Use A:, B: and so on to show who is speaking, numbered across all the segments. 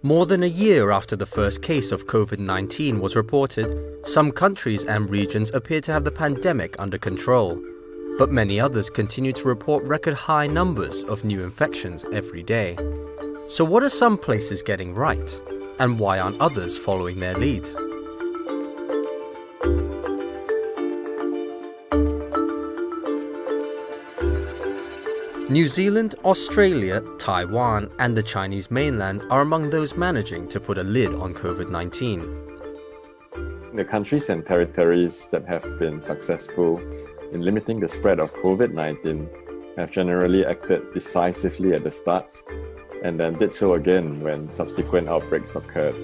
A: More than a year after the first case of COVID-19 was reported, some countries and regions appear to have the pandemic under control. But many others continue to report record high numbers of new infections every day. So what are some places getting right? And why aren't others following their lead? New Zealand, Australia, Taiwan, and the Chinese mainland are among those managing to put a lid on COVID-19.
B: The countries and territories that have been successful in limiting the spread of COVID-19 have generally acted decisively at the start and then did so again when subsequent outbreaks occurred.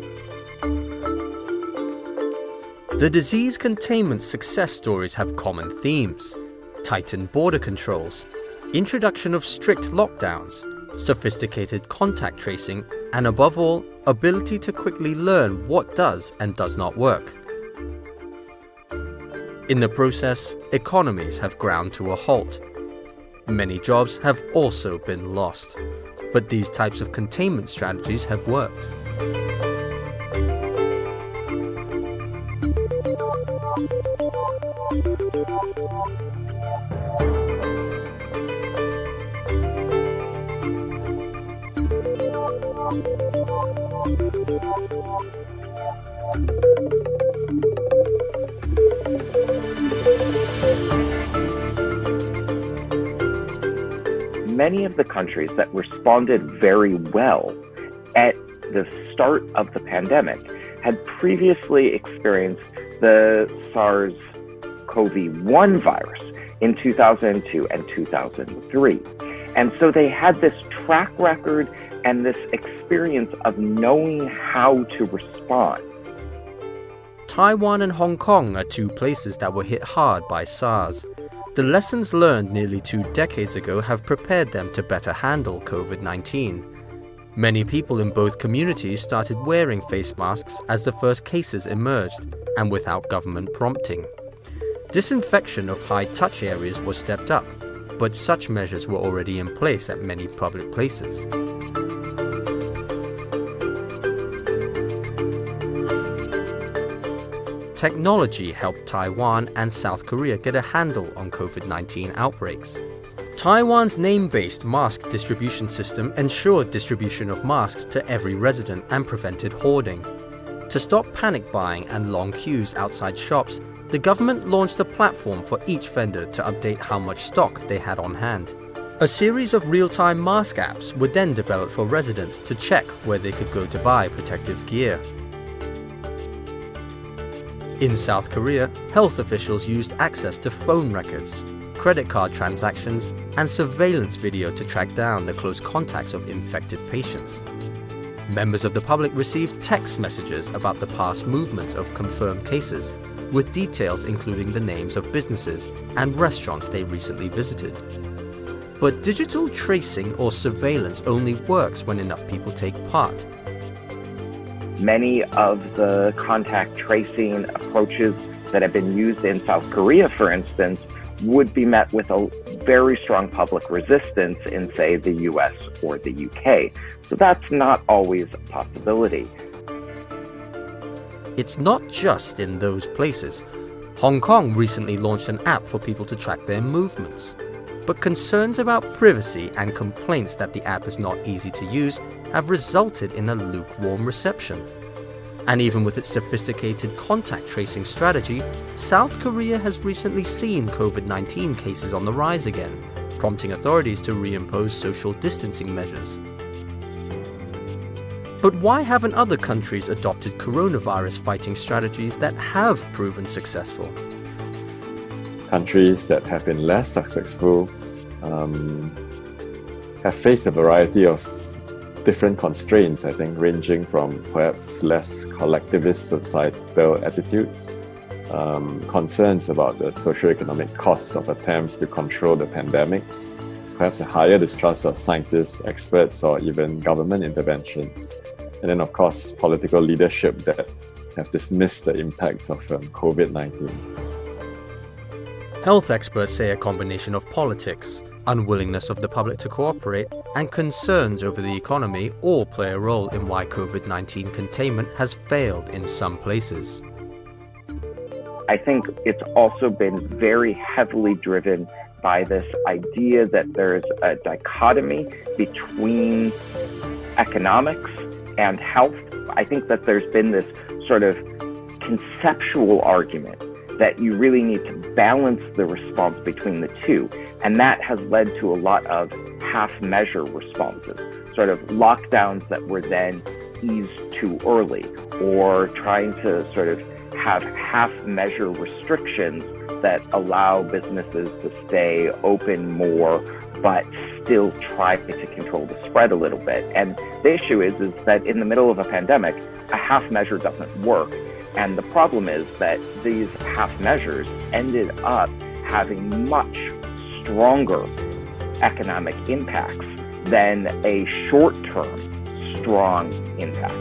A: The disease containment success stories have common themes: tightened border controls, introduction of strict lockdowns, sophisticated contact tracing, and above all, ability to quickly learn what does and does not work. In the process, economies have ground to a halt. Many jobs have also been lost. But these types of containment strategies have worked.
C: Many of the countries that responded very well at the start of the pandemic had previously experienced the SARS-CoV-1 virus in 2002 and 2003. And so they had this track record and this experience of knowing how to respond.
A: Taiwan and Hong Kong are two places that were hit hard by SARS. The lessons learned nearly 2 decades ago have prepared them to better handle COVID-19. Many people in both communities started wearing face masks as the first cases emerged, and without government prompting. Disinfection of high-touch areas was stepped up, but such measures were already in place at many public places. Technology helped Taiwan and South Korea get a handle on COVID-19 outbreaks. Taiwan's name-based mask distribution system ensured distribution of masks to every resident and prevented hoarding. To stop panic buying and long queues outside shops, the government launched a platform for each vendor to update how much stock they had on hand. A series of real-time mask apps were then developed for residents to check where they could go to buy protective gear. In South Korea, health officials used access to phone records, credit card transactions, and surveillance video to track down the close contacts of infected patients. Members of the public received text messages about the past movements of confirmed cases, with details including the names of businesses and restaurants they recently visited. But digital tracing or surveillance only works when enough people take part.
C: Many of the contact tracing approaches that have been used in South Korea, for instance, would be met with a very strong public resistance in, say, the US or the UK. So that's not always a possibility.
A: It's not just in those places. Hong Kong recently launched an app for people to track their movements. But concerns about privacy and complaints that the app is not easy to use have resulted in a lukewarm reception. And even with its sophisticated contact tracing strategy, South Korea has recently seen COVID-19 cases on the rise again, prompting authorities to reimpose social distancing measures. But why haven't other countries adopted coronavirus fighting strategies that have proven successful?
B: Countries that have been less successful have faced a variety of different constraints, I think, ranging from perhaps less collectivist societal attitudes, concerns about the socioeconomic costs of attempts to control the pandemic, perhaps a higher distrust of scientists, experts, or even government interventions, and then, of course, political leadership that have dismissed the impacts of COVID-19.
A: Health experts say a combination of politics, Unwillingness of the public to cooperate and concerns over the economy all play a role in why COVID-19 containment has failed in some places.
C: I think it's also been very heavily driven by this idea that there's a dichotomy between economics and health. I think that there's been this sort of conceptual argument that you really need to balance the response between the two. And that has led to a lot of half-measure responses, sort of lockdowns that were then eased too early, or trying to sort of have half-measure restrictions that allow businesses to stay open more, but still try to control the spread a little bit. And the issue is that in the middle of a pandemic, a half measure doesn't work. And the problem is that these half measures ended up having much stronger economic impacts than a short-term strong impact.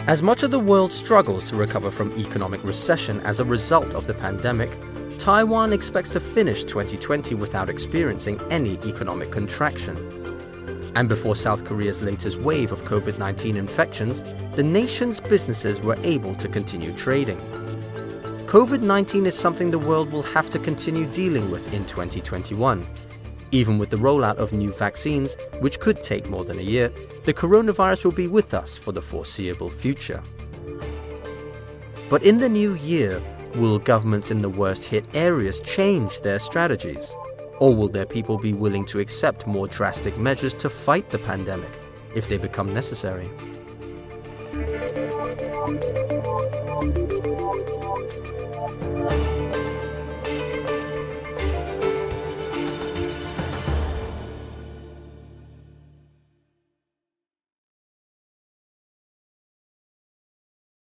A: As much of the world struggles to recover from economic recession as a result of the pandemic, Taiwan expects to finish 2020 without experiencing any economic contraction. And before South Korea's latest wave of COVID-19 infections, the nation's businesses were able to continue trading. COVID-19 is something the world will have to continue dealing with in 2021. Even with the rollout of new vaccines, which could take more than a year, the coronavirus will be with us for the foreseeable future. But in the new year, will governments in the worst-hit areas change their strategies? Or will their people be willing to accept more drastic measures to fight the pandemic if they become necessary?